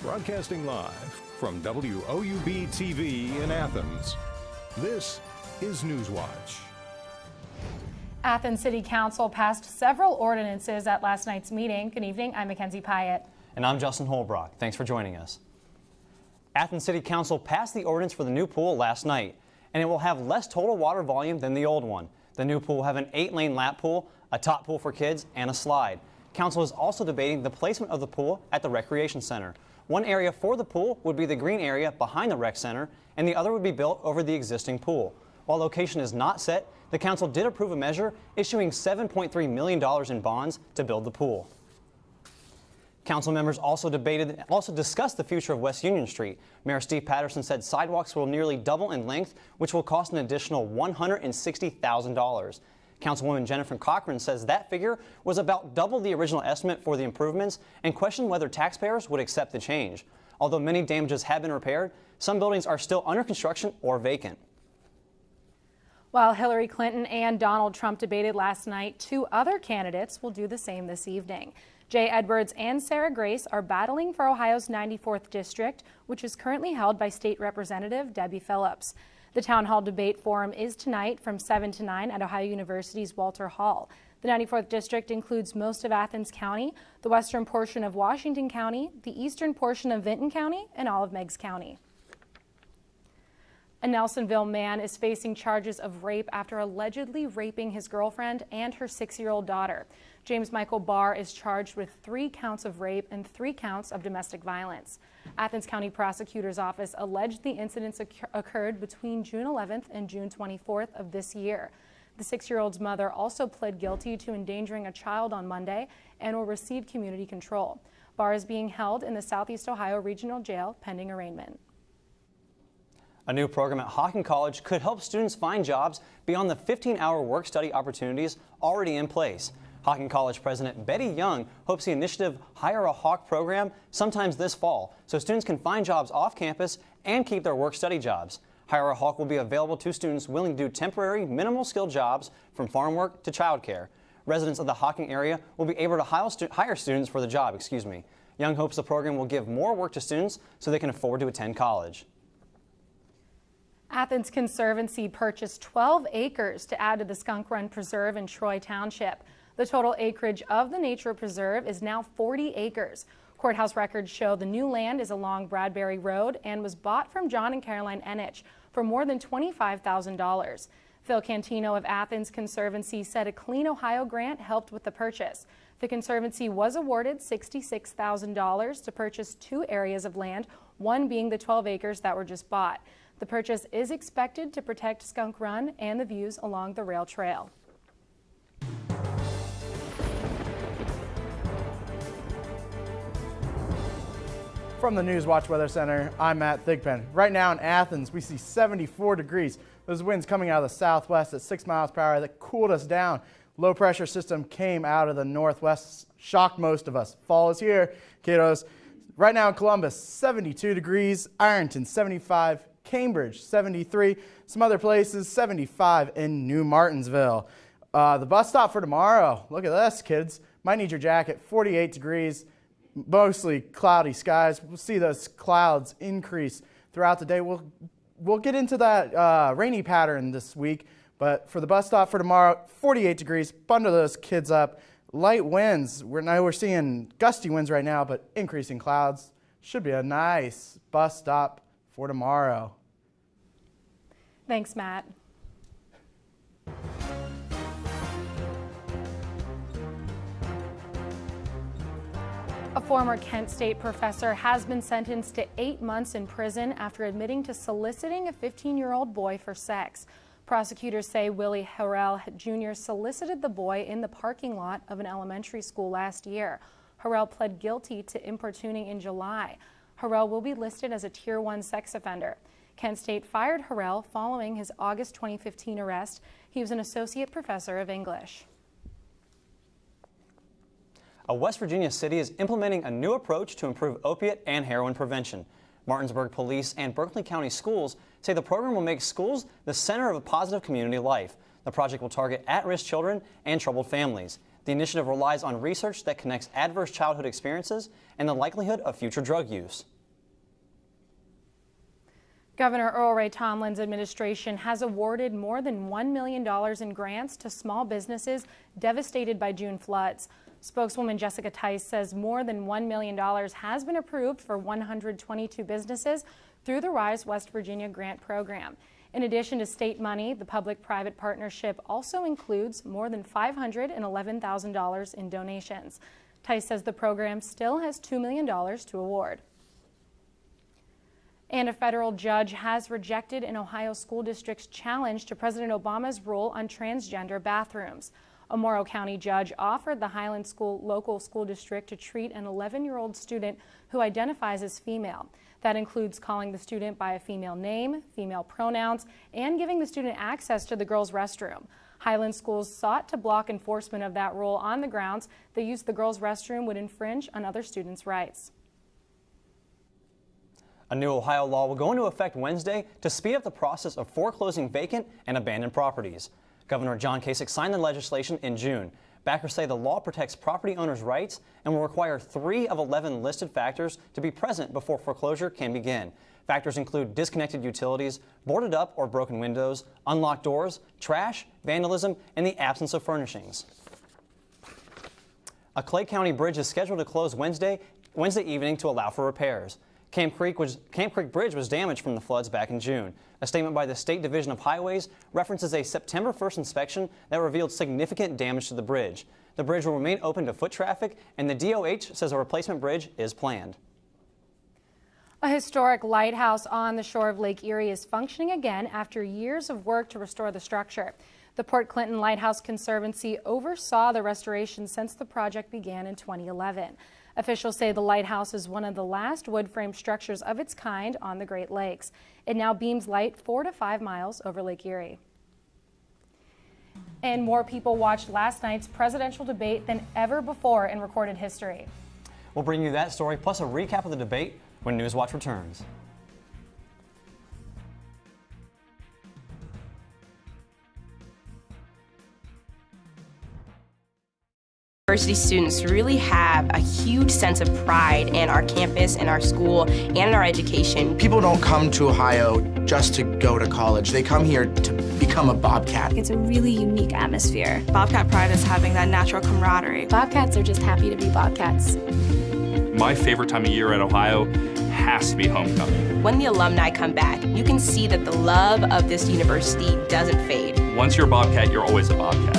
Broadcasting live from WOUB TV in Athens, this is Newswatch. Athens City Council passed several ordinances at last night's meeting. Good evening, I'm Mackenzie Pyatt. And I'm Justin Holbrook. Thanks for joining us. Athens City Council passed the ordinance for the new pool last night, and it will have less total water volume than the old one. The new pool will have an 8-lane lap pool, a top pool for kids, and a slide. Council is also debating the placement of the pool at the Recreation Center. One area for the pool would be the green area behind the rec center, and the other would be built over the existing pool. While location is not set, the council did approve a measure issuing $7.3 million in bonds to build the pool. Council members also discussed the future of West Union Street. Mayor Steve Patterson said sidewalks will nearly double in length, which will cost an additional $160,000. Councilwoman Jennifer Cochran says that figure was about double the original estimate for the improvements and questioned whether taxpayers would accept the change. Although many damages have been repaired, some buildings are still under construction or vacant. While Hillary Clinton and Donald Trump debated last night, 2 other candidates will do the same this evening. Jay Edwards and Sarah Grace are battling for Ohio's 94th District, which is currently held by State Representative Debbie Phillips. The Town Hall Debate Forum is tonight from 7 to 9 at Ohio University's Walter Hall. The 94th District includes most of Athens County, the western portion of Washington County, the eastern portion of Vinton County, and all of Meigs County. A Nelsonville man is facing charges of rape after allegedly raping his girlfriend and her 6-year-old daughter. James Michael Barr is charged with 3 counts of rape and 3 counts of domestic violence. Athens County Prosecutor's Office alleged the incidents occurred between June 11th and June 24th of this year. The 6-year-old's mother also pled guilty to endangering a child on Monday and will receive community control. Barr is being held in the Southeast Ohio Regional Jail pending arraignment. A new program at Hocking College could help students find jobs beyond the 15-hour work-study opportunities already in place. Hocking College President Betty Young hopes the initiative Hire a Hawk program sometime this fall, so students can find jobs off campus and keep their work-study jobs. Hire a Hawk will be available to students willing to do temporary, minimal-skill jobs from farm work to childcare. Residents of the Hocking area will be able to hire students for the job. Young hopes the program will give more work to students so they can afford to attend college. Athens Conservancy purchased 12 acres to add to the Skunk Run Preserve in Troy Township. The total acreage of the nature preserve is now 40 acres. Courthouse records show the new land is along Bradbury Road and was bought from John and Caroline Enich for more than $25,000. Phil Cantino of Athens Conservancy said a Clean Ohio grant helped with the purchase. The Conservancy was awarded $66,000 to purchase 2 areas of land, one being the 12 acres that were just bought. The purchase is expected to protect Skunk Run and the views along the rail trail. From the Newswatch Weather Center, I'm Matt Thigpen. Right now in Athens, we see 74 degrees. Those winds coming out of the southwest at 6 miles per hour that cooled us down. Low pressure system came out of the northwest, shocked most of us. Fall is here, kiddos. Right now in Columbus, 72 degrees, Ironton 75, Cambridge 73, some other places 75 in New Martinsville. The bus stop for tomorrow, look at this, kids. Might need your jacket, 48 degrees, mostly cloudy skies. We'll see those clouds increase throughout the day. We'll get into that rainy pattern this week, but for the bus stop for tomorrow, 48 degrees, bundle those kids up. Light winds, we're seeing gusty winds right now, but increasing clouds. Should be a nice bus stop for tomorrow. Thanks, Matt. A former Kent State professor has been sentenced to 8 months in prison after admitting to soliciting a 15-year-old boy for sex. Prosecutors say Willie HARRELL Jr. solicited the boy in the parking lot of an elementary school last year. HARRELL pled guilty to importuning in July. HARRELL will be listed as a Tier 1 sex offender. Kent State fired HARRELL following his August 2015 arrest. He was an associate professor of English. A West Virginia city is implementing a new approach to improve opiate and heroin prevention. Martinsburg Police and Berkeley County Schools say the program will make schools the center of a positive community life. The project will target at-risk children and troubled families. The initiative relies on research that connects adverse childhood experiences and the likelihood of future drug use. Governor Earl Ray Tomlin's administration has awarded more than $1 million in grants to small businesses devastated by June floods. Spokeswoman Jessica Tice says more than $1 million has been approved for 122 businesses through the RISE West Virginia grant program. In addition to state money, the public-private partnership also includes more than $511,000 in donations. Tice says the program still has $2 million to award. And a federal judge has rejected an Ohio school district's challenge to President Obama's rule on transgender bathrooms. A Morrow County judge offered the Highland School local school district to treat an 11-year-old student who identifies as female. That includes calling the student by a female name, female pronouns, and giving the student access to the girls' restroom. Highland schools sought to block enforcement of that rule on the grounds the use of the girls' restroom would infringe on other students' rights. A new Ohio law will go into effect Wednesday to speed up the process of foreclosing vacant and abandoned properties. Governor John Kasich signed the legislation in June. Backers say the law protects property owners' rights and will require 3 of 11 listed factors to be present before foreclosure can begin. Factors include disconnected utilities, boarded up or broken windows, unlocked doors, trash, vandalism, and the absence of furnishings. A Clay County bridge is scheduled to close Wednesday evening to allow for repairs. Camp Creek Bridge was damaged from the floods back in June. A statement by the State Division of Highways references a September 1st inspection that revealed significant damage to the bridge. The bridge will remain open to foot traffic, and the DOH says a replacement bridge is planned. A historic lighthouse on the shore of Lake Erie is functioning again after years of work to restore the structure. The Port Clinton Lighthouse Conservancy oversaw the restoration since the project began in 2011. Officials say the lighthouse is one of the last wood frame structures of its kind on the Great Lakes. It now beams light 4 to 5 miles over Lake Erie. And more people watched last night's presidential debate than ever before in recorded history. We'll bring you that story plus a recap of the debate when Newswatch returns. University students really have a huge sense of pride in our campus, in our school, and in our education. People don't come to Ohio just to go to college. They come here to become a Bobcat. It's a really unique atmosphere. Bobcat pride is having that natural camaraderie. Bobcats are just happy to be Bobcats. My favorite time of year at Ohio has to be homecoming. When the alumni come back, you can see that the love of this university doesn't fade. Once you're a Bobcat, you're always a Bobcat.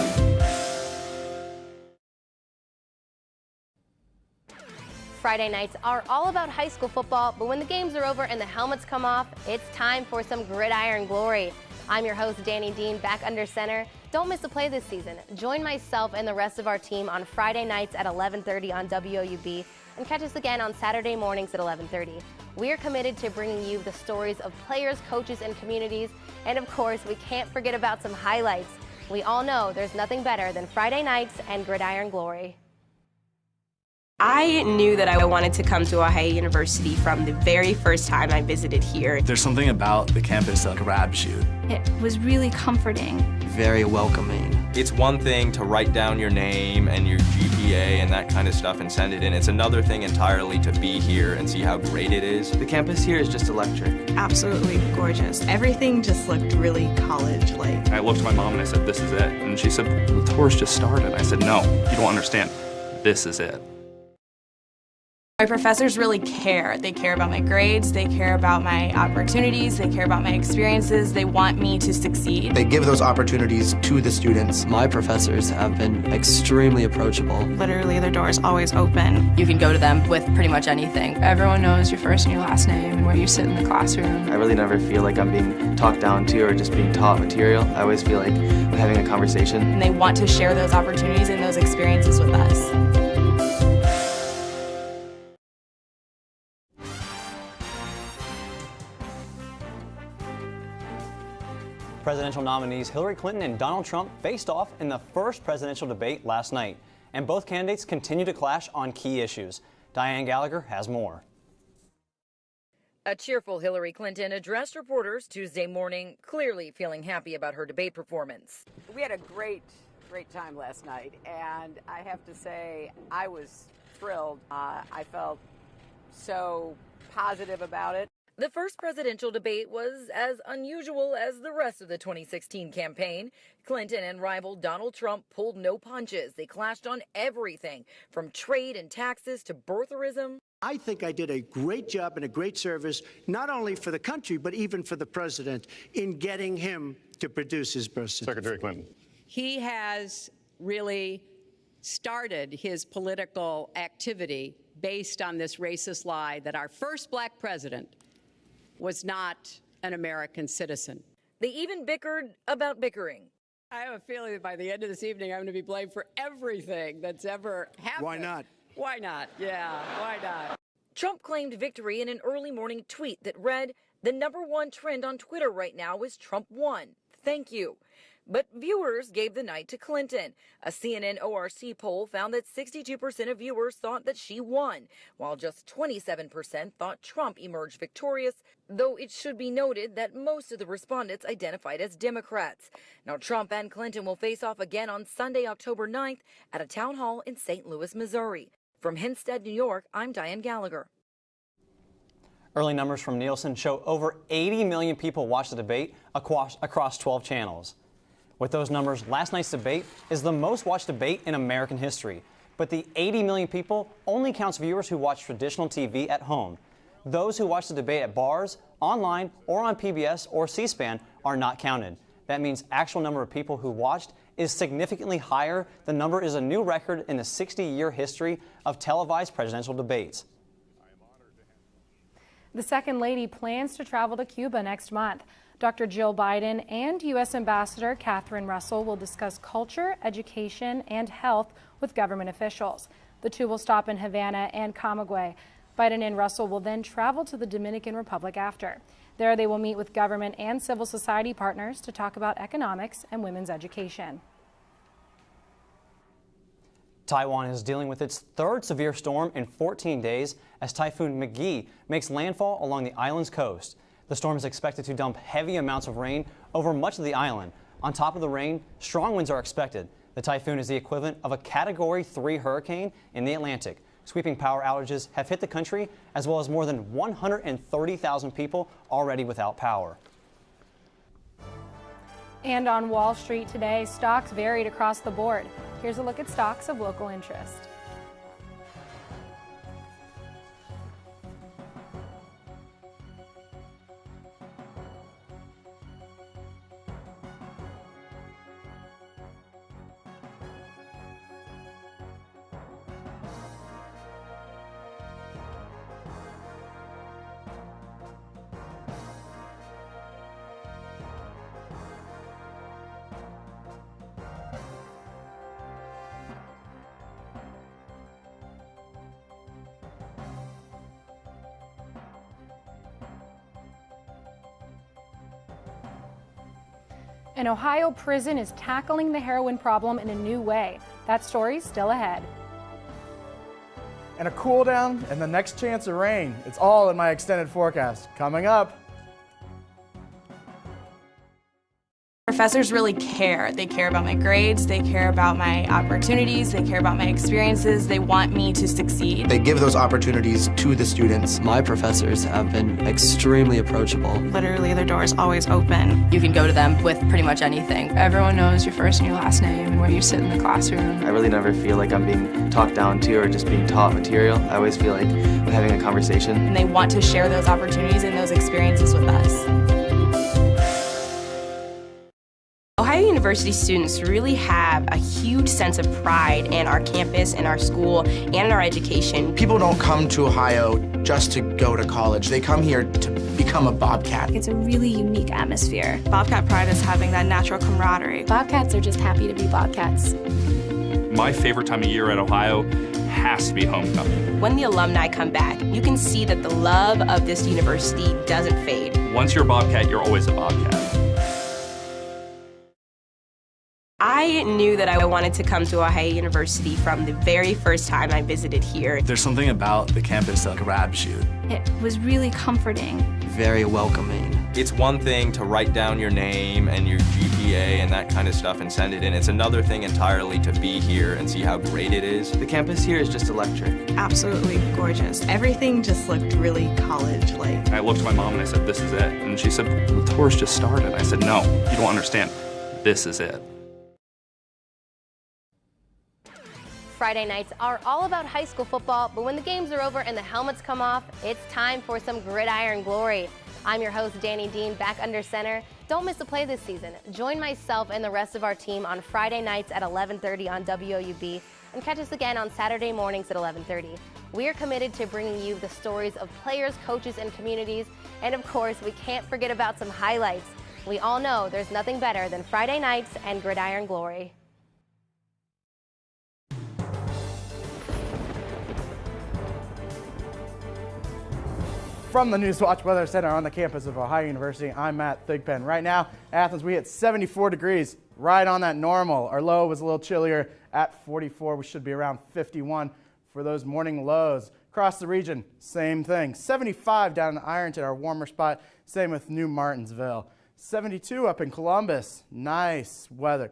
Friday nights are all about high school football, but when the games are over and the helmets come off, it's time for some gridiron glory. I'm your host, Danny Dean, back under center. Don't miss a play this season. Join myself and the rest of our team on Friday nights at 11:30 on WOUB, and catch us again on Saturday mornings at 11:30. We are committed to bringing you the stories of players, coaches, and communities, and of course, we can't forget about some highlights. We all know there's nothing better than Friday nights and gridiron glory. I knew that I wanted to come to Ohio University from the very first time I visited here. There's something about the campus that grabs you. It was really comforting. Very welcoming. It's one thing to write down your name and your GPA and that kind of stuff and send it in. It's another thing entirely to be here and see how great it is. The campus here is just electric. Absolutely gorgeous. Everything just looked really college-like. I looked at my mom and I said, "This is it." And she said, "The tour's just started." I said, "No, you don't understand. This is it." My professors really care. They care about my grades, they care about my opportunities, they care about my experiences, they want me to succeed. They give those opportunities to the students. My professors have been extremely approachable. Literally, their door is always open. You can go to them with pretty much anything. Everyone knows your first and your last name and where you sit in the classroom. I really never feel like I'm being talked down to or just being taught material. I always feel like I'm having a conversation. And they want to share those opportunities and those experiences with us. Presidential nominees Hillary Clinton and Donald Trump faced off in the first presidential debate last night, and both candidates continue to clash on key issues. Diane Gallagher has more. A cheerful Hillary Clinton addressed reporters Tuesday morning, clearly feeling happy about her debate performance. We had a great time last night, and I have to say I was thrilled. I felt so positive about it. The first presidential debate was as unusual as the rest of the 2016 campaign. Clinton and rival Donald Trump pulled no punches. They clashed on everything from trade and taxes to birtherism. I think I did a great job and a great service, not only for the country, but even for the president in getting him to produce his birth certificate. Secretary Clinton. He has really started his political activity based on this racist lie that our first black president was not an American citizen. They even bickered about bickering. I have a feeling that by the end of this evening, I'm going to be blamed for everything that's ever happened. Why not? Why not? Yeah, why not? Trump claimed victory in an early morning tweet that read, "The #1 trend on Twitter right now is Trump won. Thank you." But viewers gave the night to Clinton. A CNN ORC poll found that 62% of viewers thought that she won, while just 27% thought Trump emerged victorious, though it should be noted that most of the respondents identified as Democrats. Now, Trump and Clinton will face off again on Sunday, October 9th at a town hall in St. Louis, Missouri. From Hempstead, New York, I'm Diane Gallagher. Early numbers from Nielsen show over 80 million people watched the debate across 12 channels. With those numbers, last night's debate is the most watched debate in American history. But the 80 million people only counts viewers who watch traditional TV at home. Those who watch the debate at bars, online, or on PBS or C-SPAN are not counted. That means actual number of people who watched is significantly higher. The number is a new record in the 60-year history of televised presidential debates. The Second Lady plans to travel to Cuba next month. Dr. Jill Biden and U.S. Ambassador Catherine Russell will discuss culture, education, and health with government officials. The two will stop in Havana and Camagüey. Biden and Russell will then travel to the Dominican Republic after. There they will meet with government and civil society partners to talk about economics and women's education. Taiwan is dealing with its third severe storm in 14 days as Typhoon McGee makes landfall along the island's coast. The storm is expected to dump heavy amounts of rain over much of the island. On top of the rain, strong winds are expected. The typhoon is the equivalent of a Category 3 hurricane in the Atlantic. Sweeping power outages have hit the country, as well as more than 130,000 people already without power. And on Wall Street today, stocks varied across the board. Here's a look at stocks of local interest. An Ohio prison is tackling the heroin problem in a new way. That story's still ahead. And a cool down and the next chance of rain. It's all in my extended forecast. Coming up. Professors really care. They care about my grades, they care about my opportunities, they care about my experiences, they want me to succeed. They give those opportunities to the students. My professors have been extremely approachable. Literally, their door is always open. You can go to them with pretty much anything. Everyone knows your first and your last name and where you sit in the classroom. I really never feel like I'm being talked down to or just being taught material. I always feel like I'm having a conversation. And they want to share those opportunities and those experiences with us. Ohio University students really have a huge sense of pride in our campus, in our school, and in our education. People don't come to Ohio just to go to college. They come here to become a Bobcat. It's a really unique atmosphere. Bobcat pride is having that natural camaraderie. Bobcats are just happy to be Bobcats. My favorite time of year at Ohio has to be homecoming. When the alumni come back, you can see that the love of this university doesn't fade. Once you're a Bobcat, you're always a Bobcat. I knew that I wanted to come to Ohio University from the very first time I visited here. There's something about the campus that grabs you. It was really comforting. Very welcoming. It's one thing to write down your name and your GPA and that kind of stuff and send it in. It's another thing entirely to be here and see how great it is. The campus here is just electric. Absolutely gorgeous. Everything just looked really college-like. I looked at my mom and I said, this is it. And she said, the tour's just started. I said, no, you don't understand. This is it. Friday nights are all about high school football, but when the games are over and the helmets come off, it's time for some gridiron glory. I'm your host, Danny Dean, back under center. Don't miss a play this season. Join myself and the rest of our team on Friday nights at 11:30 on WOUB and catch us again on Saturday mornings at 11:30. We are committed to bringing you the stories of players, coaches, and communities. And of course, we can't forget about some highlights. We all know there's nothing better than Friday nights and gridiron glory. From the Newswatch Weather Center on the campus of Ohio University, I'm Matt Thigpen. Right now, Athens, we hit 74 degrees, right on that normal. Our low was a little chillier at 44. We should be around 51 for those morning lows. Across the region, same thing. 75 down in Ironton, our warmer spot. Same with New Martinsville. 72 up in Columbus. Nice weather.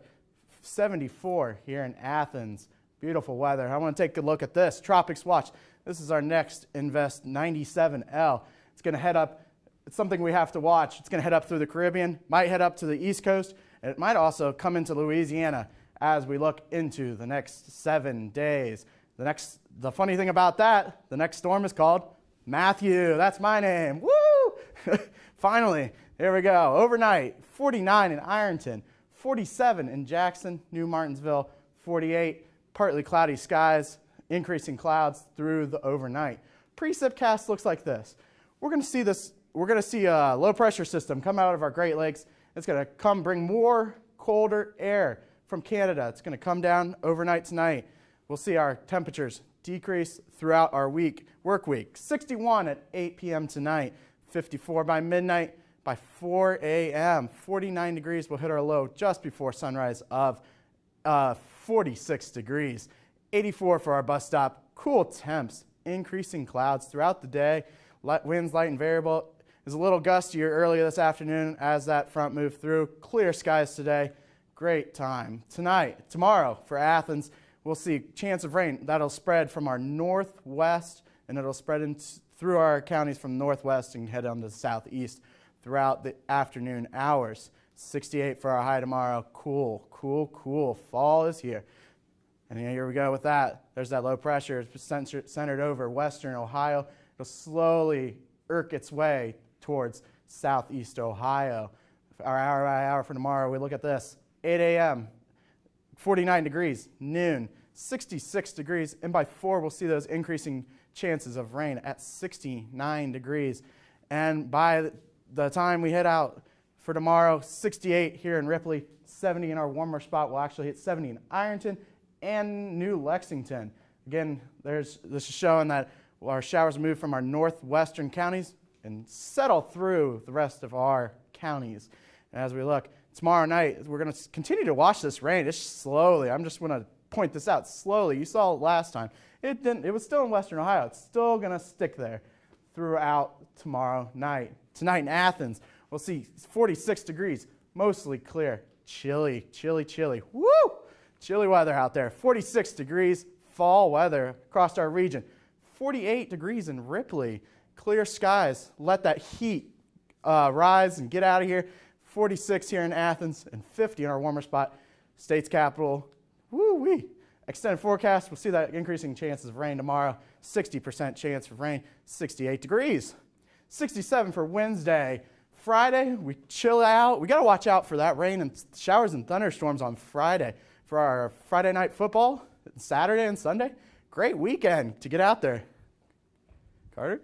74 here in Athens. Beautiful weather. I want to take a look at this. Tropics Watch. This is our next Invest 97L. It's going to head up. It's something we have to watch. It's going to head up through the Caribbean, might head up to the East Coast, and it might also come into Louisiana as we look into the next 7 days. The funny thing about that, the next storm is called Matthew. That's my name. Woo! Finally, here we go. Overnight, 49 in Ironton, 47 in Jackson, New Martinsville, 48, partly cloudy skies. Increasing clouds through the overnight. Precipcast looks like this. We're going to see a low pressure system come out of our Great Lakes. It's going to come bring more colder air from Canada. It's going to come down overnight tonight. We'll see our temperatures decrease throughout our work week. 61 at 8 p.m. tonight, 54 by midnight. By 4 a.m., 49 degrees will hit our low just before sunrise of 46 degrees. 84 for our bus stop. Cool temps, increasing clouds throughout the day. Winds light and variable. It was a little gustier earlier this afternoon as that front moved through. Clear skies today. Great time. Tomorrow for Athens, we'll see chance of rain. That'll spread from our northwest, and it'll spread through our counties from northwest and head on to the southeast throughout the afternoon hours. 68 for our high tomorrow. Cool, cool, cool. Fall is here. And here we go with that. There's that low pressure. It's centered over western Ohio. It'll slowly irk its way towards southeast Ohio. Our hour by hour for tomorrow, we look at this. 8 a.m., 49 degrees. Noon, 66 degrees. And by 4, we'll see those increasing chances of rain at 69 degrees. And by the time we head out for tomorrow, 68 here in Ripley, 70 in our warmer spot. We'll actually hit 70 in Ironton and New Lexington. Again, this is showing that our showers move from our northwestern counties and settle through the rest of our counties. And as we look, tomorrow night, we're going to continue to watch this rain. It's slowly. I'm just going to point this out slowly. You saw it last time. It was still in western Ohio. It's still going to stick there throughout tomorrow night. Tonight in Athens, we'll see 46 degrees, mostly clear. Chilly, chilly, chilly. Woo! Chilly weather out there. 46 degrees, fall weather across our region. 48 degrees in Ripley. Clear skies. Let that heat rise and get out of here. 46 here in Athens and 50 in our warmer spot. State's capital. Woo-wee. Extended forecast, we'll see that increasing chances of rain tomorrow. 60% chance of rain. 68 degrees. 67 for Wednesday. Friday, we chill out. We got to watch out for that rain and showers and thunderstorms on Friday. For our Friday night football, Saturday and Sunday. Great weekend to get out there. Carter?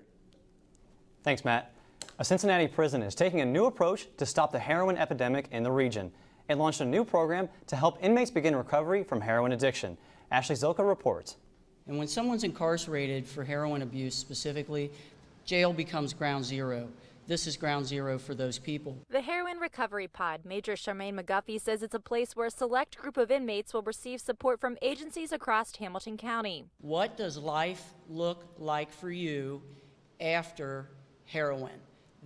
Thanks, Matt. A Cincinnati prison is taking a new approach to stop the heroin epidemic in the region. It launched a new program to help inmates begin recovery from heroin addiction. Ashley Zilka reports. And when someone's incarcerated for heroin abuse specifically, jail becomes ground zero. This is ground zero for those people. The Heroin Recovery Pod, Major Charmaine McGuffey says it's a place where a select group of inmates will receive support from agencies across Hamilton County. What does life look like for you after heroin?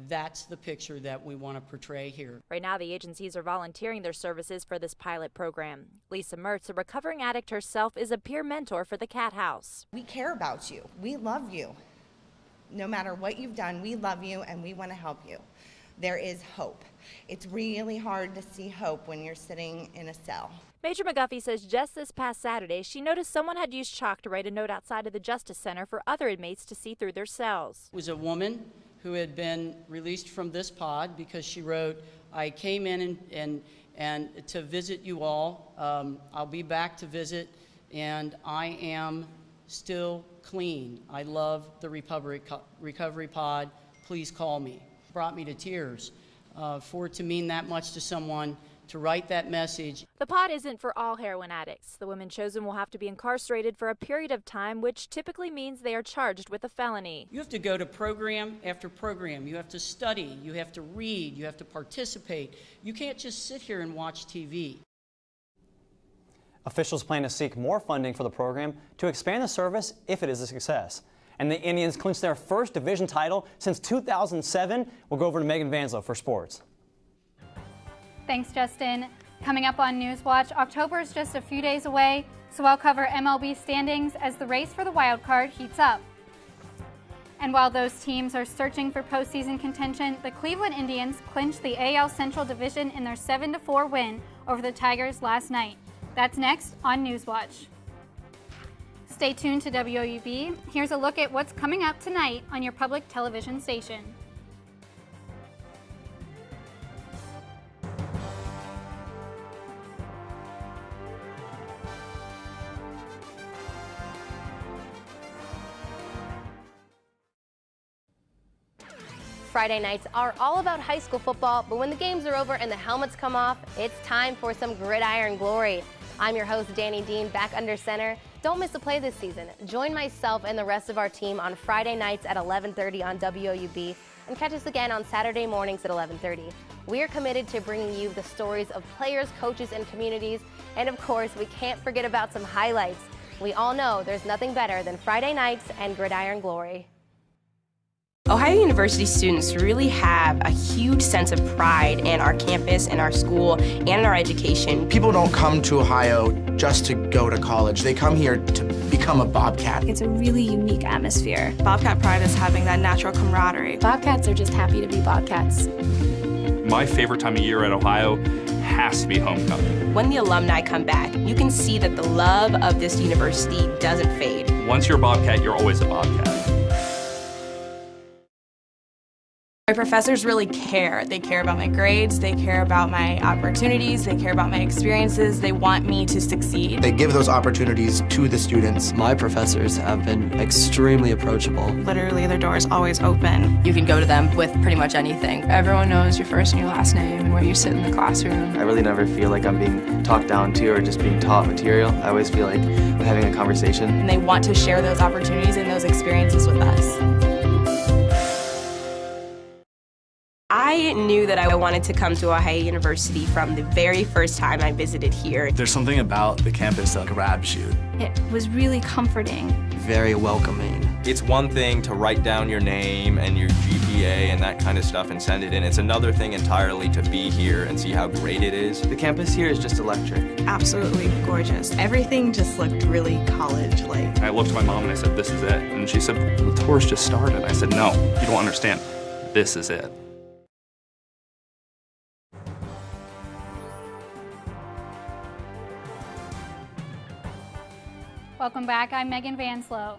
That's the picture that we want to portray here. Right now, the agencies are volunteering their services for this pilot program. Lisa Mertz, a recovering addict herself, is a peer mentor for the Cat House. We care about you. We love you. No matter what you've done, we love you and we want to help you. There is hope. It's really hard to see hope when you're sitting in a cell. Major McGuffey says just this past Saturday, she noticed someone had used chalk to write a note outside of the Justice Center for other inmates to see through their cells. It was a woman who had been released from this pod because she wrote, I came in and to visit you all. I'll be back to visit, and I am still clean. I love the recovery pod. Please call me. Brought me to tears. For it to mean that much to someone, to write that message. The pod isn't for all heroin addicts. The women chosen will have to be incarcerated for a period of time, which typically means they are charged with a felony. You have to go to program after program. You have to study. You have to read. You have to participate. You can't just sit here and watch TV. Officials plan to seek more funding for the program to expand the service if it is a success. And the Indians clinched their first division title since 2007. We'll go over to Megan Vanslow for sports. Thanks, Justin. Coming up on Newswatch, October is just a few days away, so I'll cover MLB standings as the race for the wild card heats up. And while those teams are searching for postseason contention, the Cleveland Indians clinched the AL Central Division in their 7-4 win over the Tigers last night. That's next on Newswatch. Stay tuned to WOUB. Here's a look at what's coming up tonight on your public television station. Friday nights are all about high school football, but when the games are over and the helmets come off, it's time for some gridiron glory. I'm your host, Danny Dean, back under center. Don't miss a play this season. Join myself and the rest of our team on Friday nights at 11:30 on WOUB and catch us again on Saturday mornings at 11:30. We are committed to bringing you the stories of players, coaches, and communities, and of course, we can't forget about some highlights. We all know there's nothing better than Friday nights and gridiron glory. Ohio University students really have a huge sense of pride in our campus, in our school, and in our education. People don't come to Ohio just to go to college. They come here to become a Bobcat. It's a really unique atmosphere. Bobcat pride is having that natural camaraderie. Bobcats are just happy to be Bobcats. My favorite time of year at Ohio has to be homecoming. When the alumni come back, you can see that the love of this university doesn't fade. Once you're a Bobcat, you're always a Bobcat. My professors really care. They care about my grades, they care about my opportunities, they care about my experiences, they want me to succeed. They give those opportunities to the students. My professors have been extremely approachable. Literally, their door is always open. You can go to them with pretty much anything. Everyone knows your first and your last name and where you sit in the classroom. I really never feel like I'm being talked down to or just being taught material. I always feel like I'm having a conversation. And they want to share those opportunities and those experiences with us. I knew that I wanted to come to Ohio University from the very first time I visited here. There's something about the campus that grabs you. It was really comforting. Very welcoming. It's one thing to write down your name and your GPA and that kind of stuff and send it in. It's another thing entirely to be here and see how great it is. The campus here is just electric. Absolutely gorgeous. Everything just looked really college-like. I looked at my mom and I said, this is it. And she said, the tour's just started. I said, no, you don't understand. This is it. Welcome back. I'm Megan Vanslow.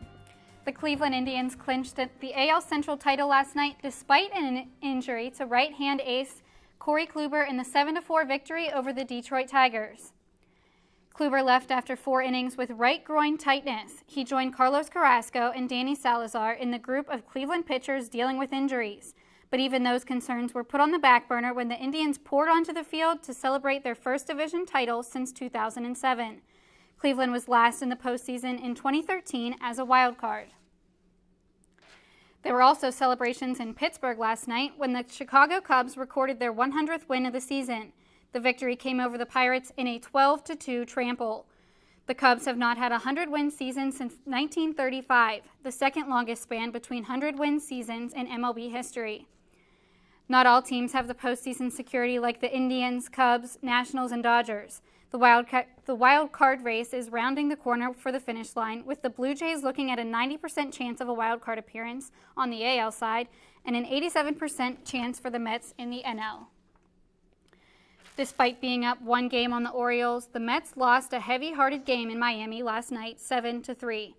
The Cleveland Indians clinched the AL Central title last night despite an injury to right-hand ace Corey Kluber in the 7-4 victory over the Detroit Tigers. Kluber left after 4 innings with right groin tightness. He joined Carlos Carrasco and Danny Salazar in the group of Cleveland pitchers dealing with injuries. But even those concerns were put on the back burner when the Indians poured onto the field to celebrate their first division title since 2007. Cleveland was last in the postseason in 2013 as a wild card. There were also celebrations in Pittsburgh last night when the Chicago Cubs recorded their 100th win of the season. The victory came over the Pirates in a 12-2 trample. The Cubs have not had a 100-win season since 1935, the second longest span between 100-win seasons in MLB history. Not all teams have the postseason security like the Indians, Cubs, Nationals, and Dodgers. The wild card race is rounding the corner for the finish line, with the Blue Jays looking at a 90% chance of a wild card appearance on the AL side and an 87% chance for the Mets in the NL. Despite being up 1 game on the Orioles, the Mets lost a heavy-hearted game in Miami last night, 7-3.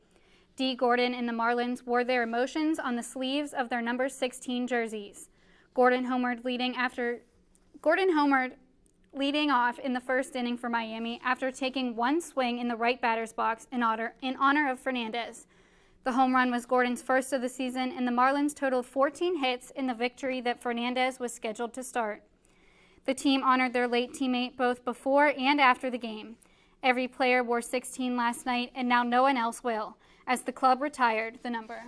D. Gordon and the Marlins wore their emotions on the sleeves of their number 16 jerseys. Gordon homered leading off in the first inning for Miami after taking 1 swing in the right batter's box in honor of Fernandez. The home run was Gordon's first of the season, and the Marlins totaled 14 hits in the victory that Fernandez was scheduled to start. The team honored their late teammate both before and after the game. Every player wore 16 last night, and now no one else will, as the club retired the number.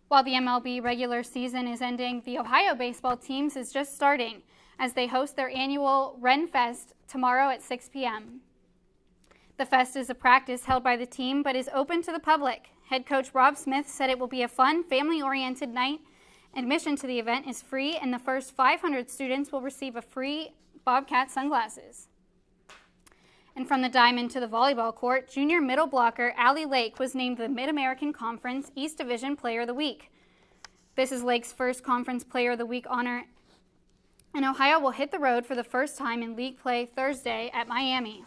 While the MLB regular season is ending, the Ohio baseball teams is just starting as they host their annual WREN Fest tomorrow at 6 p.m. The fest is a practice held by the team but is open to the public. Head coach Rob Smith said it will be a fun, family-oriented night. Admission to the event is free, and the first 500 students will receive a free Bobcat sunglasses. And from the diamond to the volleyball court, junior middle blocker Allie Lake was named the Mid-American Conference East Division Player of the Week. This is Lake's first Conference Player of the Week honor, and Ohio will hit the road for the first time in league play Thursday at Miami.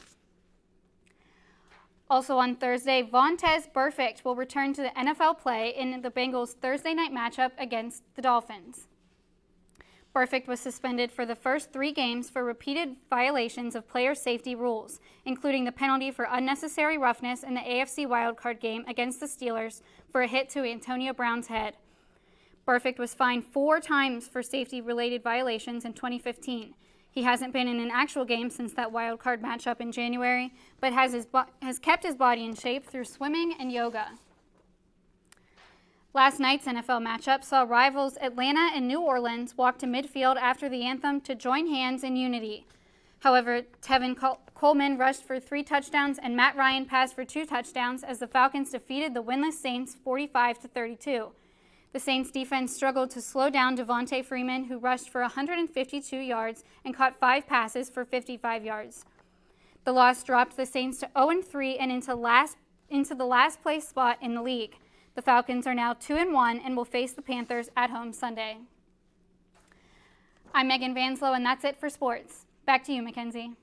Also on Thursday, VONTAZE BURFICT will return to the NFL play in the Bengals' Thursday night matchup against the Dolphins. BURFICT was suspended for the first 3 games for repeated violations of player safety rules, including the penalty for unnecessary roughness in the AFC wildcard game against the Steelers for a hit to Antonio Brown's head. BURFICT was fined 4 times for safety-related violations in 2015. He hasn't been in an actual game since that wild card matchup in January, but has kept his body in shape through swimming and yoga. Last night's NFL matchup saw rivals Atlanta and New Orleans walk to midfield after the anthem to join hands in unity. However, Tevin Coleman rushed for 3 touchdowns and Matt Ryan passed for 2 touchdowns as the Falcons defeated the winless Saints 45-32. The Saints defense struggled to slow down Devontae Freeman, who rushed for 152 yards and caught 5 passes for 55 yards. The loss dropped the Saints to 0-3 and into the last place spot in the league. The Falcons are now 2-1 and will face the Panthers at home Sunday. I'm Megan Vanslow, and that's it for sports. Back to you, Mackenzie.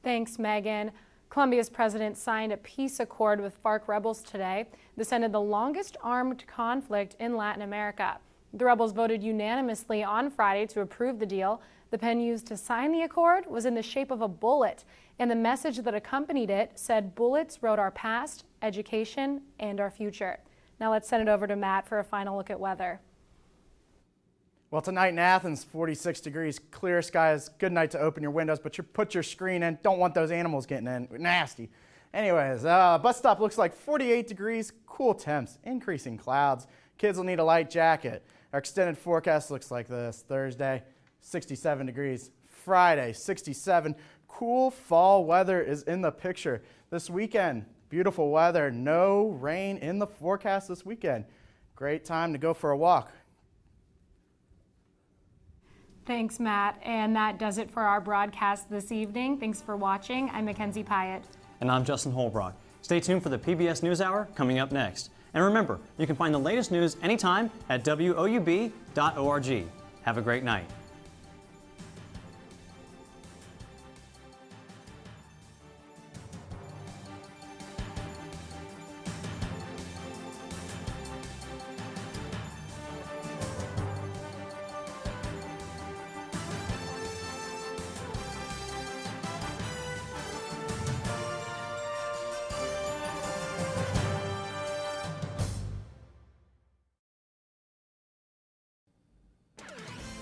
Thanks, Megan. Colombia's president signed a peace accord with FARC rebels today. This ended the longest armed conflict in Latin America. The rebels voted unanimously on Friday to approve the deal. The pen used to sign the accord was in the shape of a bullet, and the message that accompanied it said, "Bullets wrote our past, education, and our future." Now let's send it over to Matt for a final look at weather. Well, tonight in Athens, 46 degrees, clear skies, good night to open your windows, but you put your screen in, don't want those animals getting in, nasty. Anyways, bus stop looks like 48 degrees, cool temps, increasing clouds. Kids will need a light jacket. Our extended forecast looks like this. Thursday, 67 degrees. Friday, 67. Cool fall weather is in the picture. This weekend, beautiful weather, no rain in the forecast this weekend. Great time to go for a walk. Thanks, Matt. And that does it for our broadcast this evening. Thanks for watching. I'm Mackenzie Pyatt. And I'm Justin Holbrook. Stay tuned for the PBS NewsHour coming up next. And remember, you can find the latest news anytime at WOUB.org. Have a great night.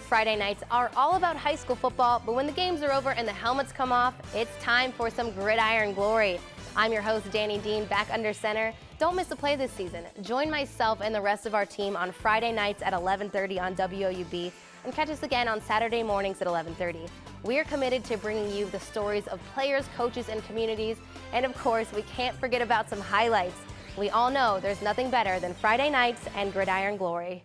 Friday nights are all about high school football, but when the games are over and the helmets come off, it's time for some gridiron glory. I'm your host, Danny Dean, back under center. Don't miss a play this season. Join myself and the rest of our team on Friday nights at 11:30 on WOUB, and catch us again on Saturday mornings at 11:30. We are committed to bringing you the stories of players, coaches, and communities, and of course, we can't forget about some highlights. We all know there's nothing better than Friday nights and gridiron glory.